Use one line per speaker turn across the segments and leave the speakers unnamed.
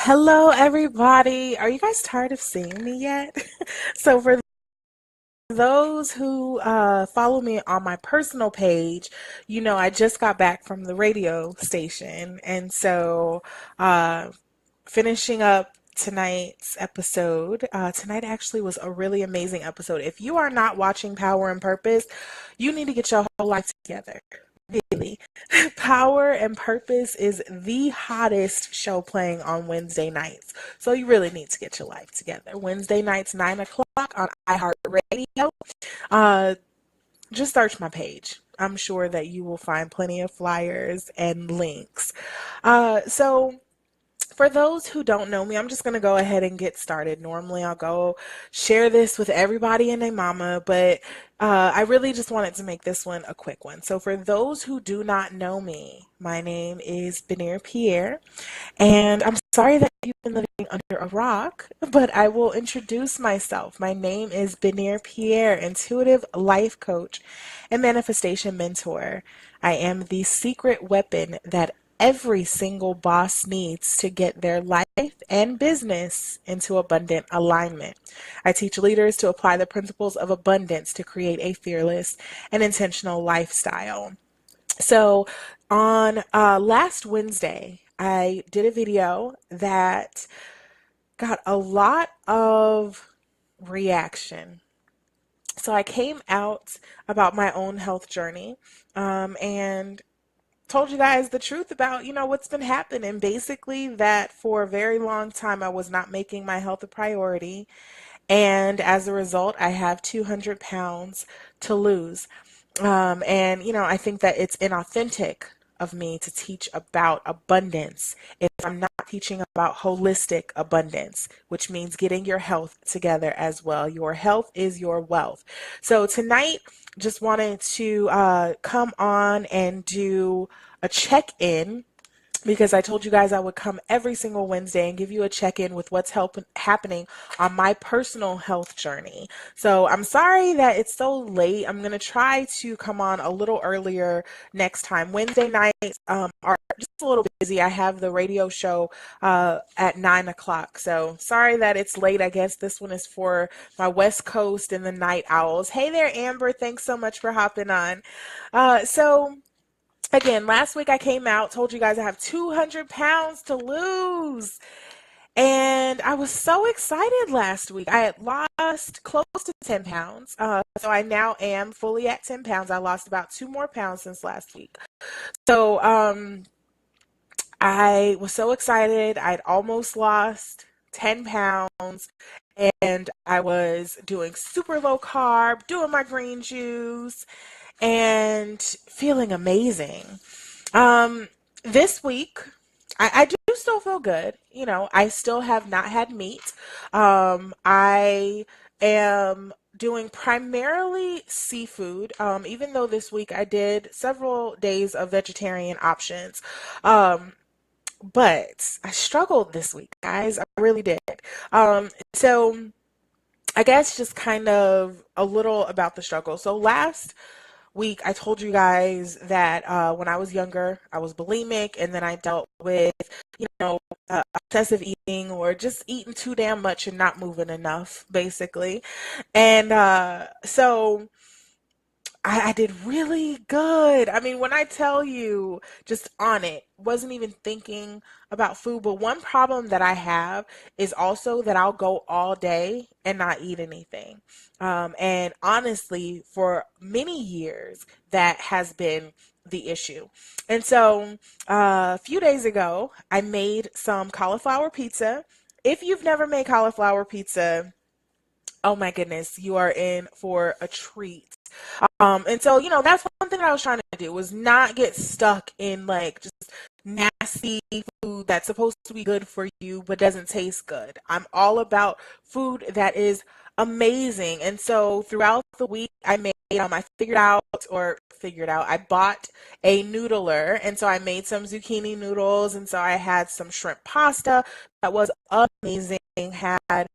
Hello, everybody. Are you guys tired of seeing me yet? So, for those who follow me on my personal page, I just got back from the radio station. And so, uh, finishing up tonight's episode, tonight actually was a really amazing episode. If you are not watching Power and Purpose, you need to get your whole life together. Really. Power and Purpose is the hottest show playing on Wednesday nights. So you really need to get your life together. Wednesday nights, 9 o'clock on iHeartRadio. Uh, just search my page. I'm sure that you will find plenty of flyers and links. So for those who don't know me, I'm just going to go ahead and get started. Normally, I'll go share this with everybody and their mama, but I really just wanted to make this one a quick one. So, for those who do not know me, my name is Benir Pierre, and I'm sorry that you've been living under a rock, but I will introduce myself. My name is Benir Pierre, intuitive life coach and manifestation mentor. I am the secret weapon that every single boss needs to get their life and business into abundant alignment. I teach leaders to apply the principles of abundance to create a fearless and intentional lifestyle. So, on last Wednesday, I did a video that got a lot of reaction. So, I came out about my own health journey and told you guys the truth about, what's been happening. Basically, that for a very long time, I was not making my health a priority. And as a result, I have 200 pounds to lose. And I think that it's inauthentic of me to teach about abundance if I'm not teaching about holistic abundance, which means getting your health together as well. Your health is your wealth. So tonight, just wanted to come on and do a check in because I told you guys I would come every single Wednesday and give you a check-in with what's happening on my personal health journey. So I'm sorry that it's so late. I'm going to try to come on a little earlier next time. Wednesday nights are just a little busy. I have the radio show at 9 o'clock. So sorry that it's late. I guess this one is for my West Coast and the night owls. Hey there, Amber. Thanks so much for hopping on. So again, last week I came out, told you guys I have 200 pounds to lose. And I was so excited last week. I had lost close to 10 pounds. So I now am fully at 10 pounds. I lost about 2 more pounds since last week. So I was so excited. I'd almost lost 10 pounds. And I was doing super low carb, doing my green juice, and feeling amazing. This week, I do still feel good. I still have not had meat. I am doing primarily seafood, even though this week I did several days of vegetarian options. But I struggled this week, guys. I really did. So I guess just kind of a little about the struggle. So last week, I told you guys that when I was younger, I was bulimic, and then I dealt with, obsessive eating or just eating too damn much and not moving enough, basically. And so I did really good. I mean, when I tell you just on it, wasn't even thinking about food. But one problem that I have is also that I'll go all day and not eat anything. And honestly, for many years, that has been the issue. And so a few days ago, I made some cauliflower pizza. If you've never made cauliflower pizza, oh my goodness, you are in for a treat. And so, that's one thing I was trying to do was not get stuck in like just nasty food that's supposed to be good for you but doesn't taste good. I'm all about food that is amazing. And so throughout the week I made I figured out I bought a noodler, and so I made some zucchini noodles, and so I had some shrimp pasta that was amazing. Had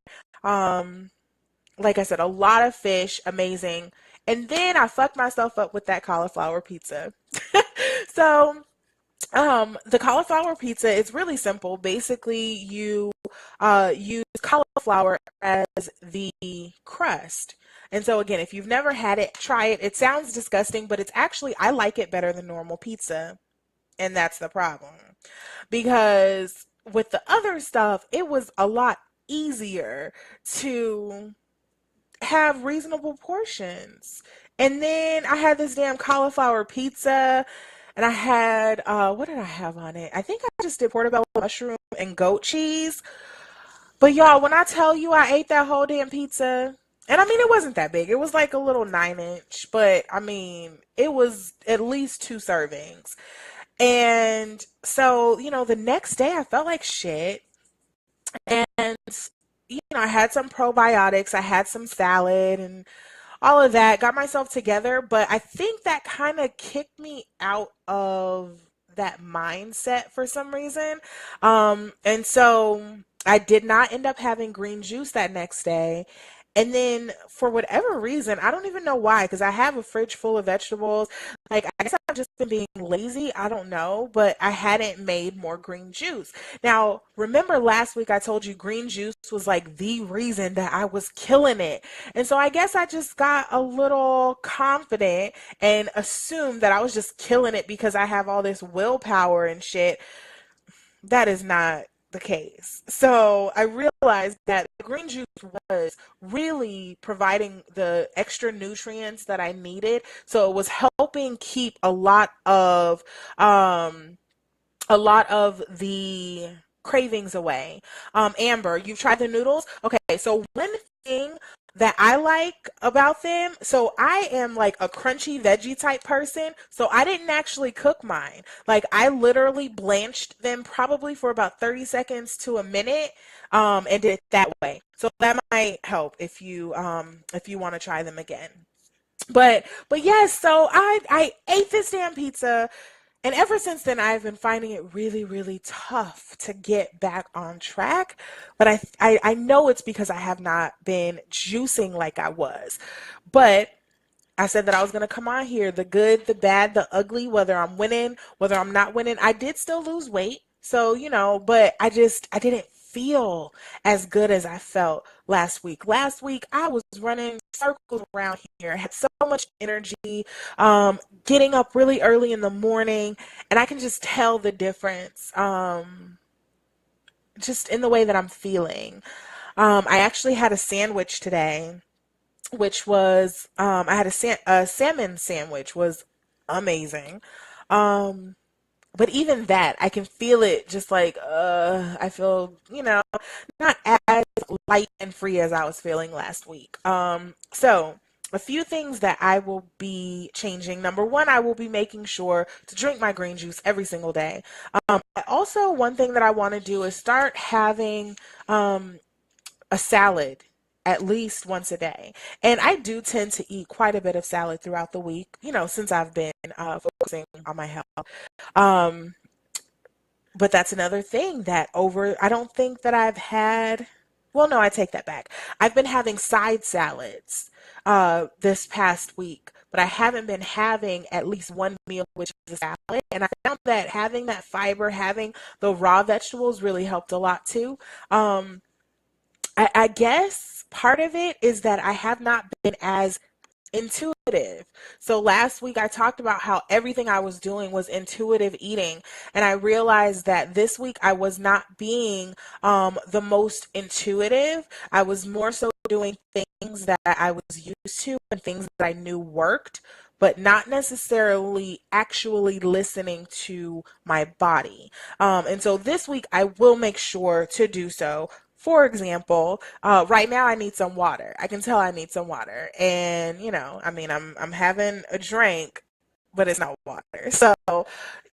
um like I said, a lot of fish, amazing. And then I fucked myself up with that cauliflower pizza. So The cauliflower pizza, it's really simple. Basically, you use cauliflower as the crust. And so again, if you've never had it, try it. It sounds disgusting, but it's actually, I like it better than normal pizza. And that's the problem. Because with the other stuff, it was a lot easier to have reasonable portions. And then I had this damn cauliflower pizza, and I had what did I have on it? I think I just did portobello mushroom and goat cheese. But y'all, when I tell you I ate that whole damn pizza, and I mean it wasn't that big. It was like a little 9 inch, but I mean it was at least 2 servings. And so, the next day I felt like shit. And I had some probiotics, I had some salad and all of that, got myself together, but I think that kind of kicked me out of that mindset for some reason. And so I did not end up having green juice that next day. And then for whatever reason, I don't even know why, because I have a fridge full of vegetables. Like, I guess I've just been being lazy. I don't know, but I hadn't made more green juice. Now, remember last week I told you green juice was like the reason that I was killing it. And so I guess I just got a little confident and assumed that I was just killing it because I have all this willpower and shit. That is not the case. So I realized that the green juice was really providing the extra nutrients that I needed. So it was helping keep a lot of the cravings away. Amber, you've tried the noodles? Okay, so one thing that I like about them, so I am like a crunchy veggie type person, so I didn't actually cook mine. Like I literally blanched them probably for about 30 seconds to a minute, and did it that way. So that might help if you want to try them again. But yes, so I ate this damn pizza, and ever since then I've been finding it really really tough to get back on track. But I know it's because I have not been juicing like I was. But I said that I was going to come on here, the good, the bad, the ugly, whether I'm winning, whether I'm not winning. I did still lose weight. So, but I didn't feel as good as I felt last week. Last week, I was running circles around here, I had so much energy, getting up really early in the morning, and I can just tell the difference, just in the way that I'm feeling. I actually had a sandwich today, which was I had a salmon sandwich, was amazing. Um, but even that, I can feel it just like I feel, not as light and free as I was feeling last week. So a few things that I will be changing. Number one, I will be making sure to drink my green juice every single day. Also, one thing that I want to do is start having um, a salad at least once a day. And I do tend to eat quite a bit of salad throughout the week, since I've been focusing on my health. Um, but that's another thing that I don't think that I've had, well, no, I take that back. I've been having side salads this past week, but I haven't been having at least one meal, which is a salad. And I found that having that fiber, having the raw vegetables really helped a lot too. Um, I guess part of it is that I have not been as intuitive. So last week I talked about how everything I was doing was intuitive eating, and I realized that this week I was not being the most intuitive. I was more so doing things that I was used to and things that I knew worked, but not necessarily actually listening to my body. And so this week I will make sure to do so. For example, right now I need some water. I can tell I need some water, and I mean, I'm having a drink, but it's not water. So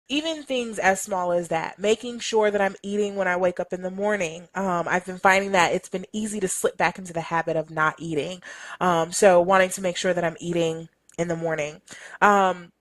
even things as small as that, making sure that I'm eating when I wake up in the morning. I've been finding that it's been easy to slip back into the habit of not eating. So wanting to make sure that I'm eating in the morning. Um,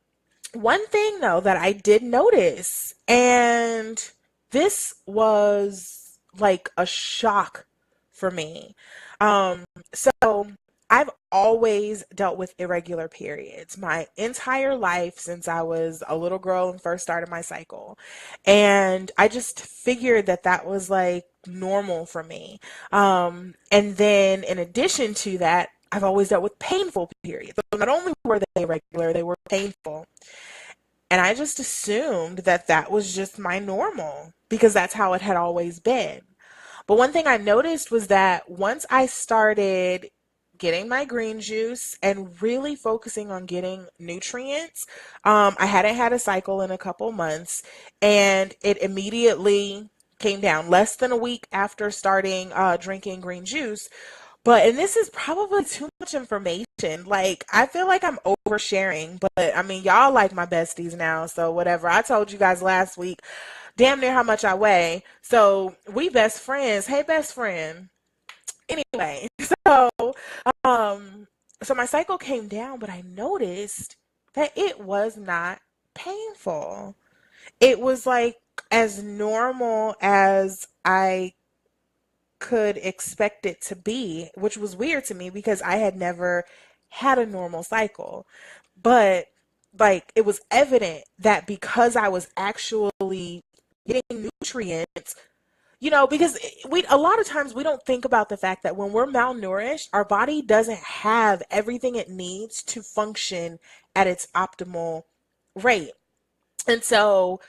One thing though that I did notice, and this was like a shock for me. So I've always dealt with irregular periods my entire life since I was a little girl and first started my cycle. And I just figured that that was like normal for me. And then in addition to that, I've always dealt with painful periods. So not only were they irregular, they were painful. And I just assumed that that was just my normal because that's how it had always been. But one thing I noticed was that once I started getting my green juice and really focusing on getting nutrients, I hadn't had a cycle in a couple months, and it immediately came down less than a week after starting drinking green juice. But, and this is probably too much information. Like, I feel like I'm oversharing, but I mean, y'all like my besties now, so whatever. I told you guys last week damn near how much I weigh. So we best friends. Hey, best friend. Anyway, so um, so my cycle came down, but I noticed that it was not painful. It was like as normal as I could expect it to be, which was weird to me because I had never had a normal cycle. But like it was evident that because I was actually getting nutrients, because we a lot of times we don't think about the fact that when we're malnourished, our body doesn't have everything it needs to function at its optimal rate. And so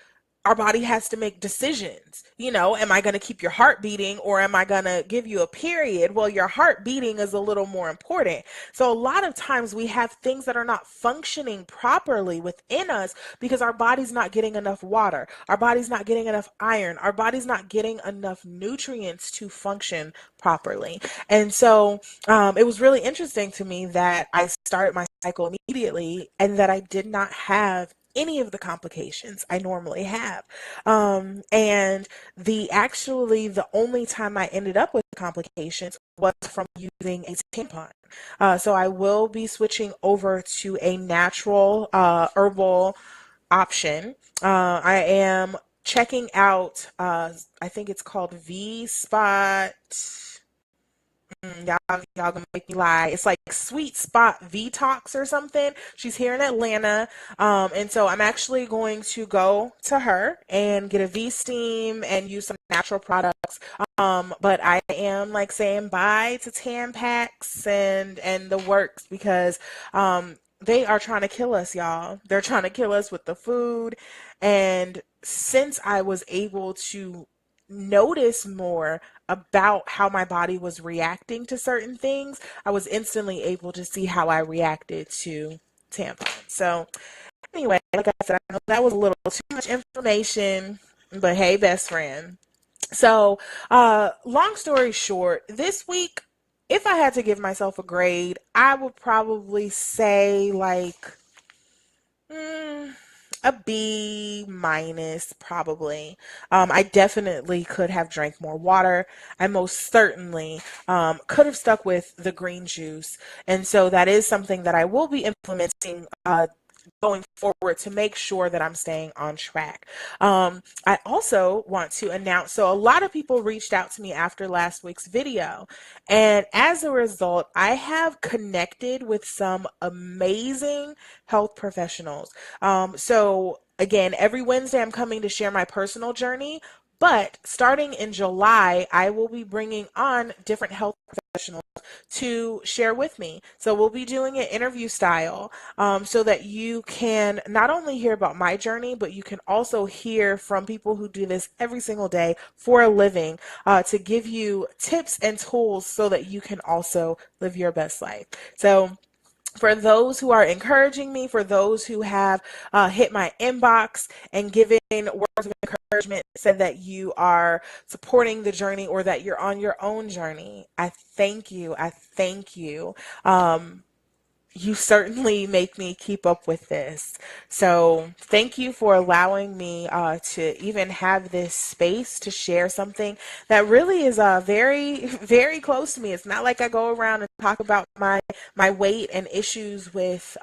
our body has to make decisions. Am I going to keep your heart beating or am I going to give you a period? Well, your heart beating is a little more important. So, a lot of times we have things that are not functioning properly within us because our body's not getting enough water, our body's not getting enough iron, our body's not getting enough nutrients to function properly. And so, it was really interesting to me that I started my cycle immediately and that I did not have any of the complications I normally have. And the only time I ended up with complications was from using a tampon. So I will be switching over to a natural herbal option. I am checking out, I think it's called V Spot. Y'all gonna make me lie. It's like Sweet Spot Vtox or something. She's here in Atlanta, and so I'm actually going to go to her and get a V steam and use some natural products. But I am like saying bye to Tampax and the works because they are trying to kill us, y'all. They're trying to kill us with the food, and since I was able to notice more about how my body was reacting to certain things, I was instantly able to see how I reacted to tampons. So, anyway, like I said, I know that was a little too much information, but hey, best friend. So, long story short, this week, if I had to give myself a grade, I would probably say like mm, a B minus, probably. I definitely could have drank more water. I most certainly could have stuck with the green juice. And so that is something that I will be implementing going forward to make sure that I'm staying on track. I also want to announce, so a lot of people reached out to me after last week's video, and as a result, I have connected with some amazing health professionals. So again, every Wednesday I'm coming to share my personal journey. But starting in July, I will be bringing on different health professionals to share with me. So we'll be doing it interview style, so that you can not only hear about my journey, but you can also hear from people who do this every single day for a living, to give you tips and tools so that you can also live your best life. So for those who are encouraging me, for those who have hit my inbox and given words of encouragement, said that you are supporting the journey or that you're on your own journey, I thank you. I thank you. You certainly make me keep up with this. So thank you for allowing me to even have this space to share something that really is very, very close to me. It's not like I go around and talk about my weight and issues with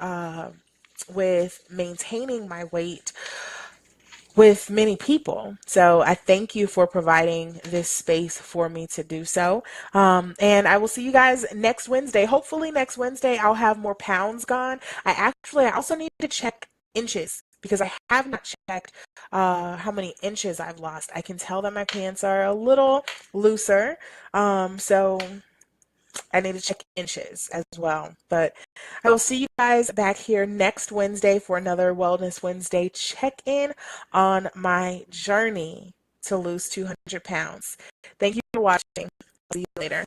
maintaining my weight with many people. So I thank you for providing this space for me to do so. And I will see you guys next Wednesday. Hopefully next Wednesday I'll have more pounds gone. I also need to check inches because I have not checked how many inches I've lost. I can tell that my pants are a little looser. So I need to check inches as well. But I will see you guys back here next Wednesday for another Wellness Wednesday check in on my journey to lose 200 pounds. Thank you for watching. See you later.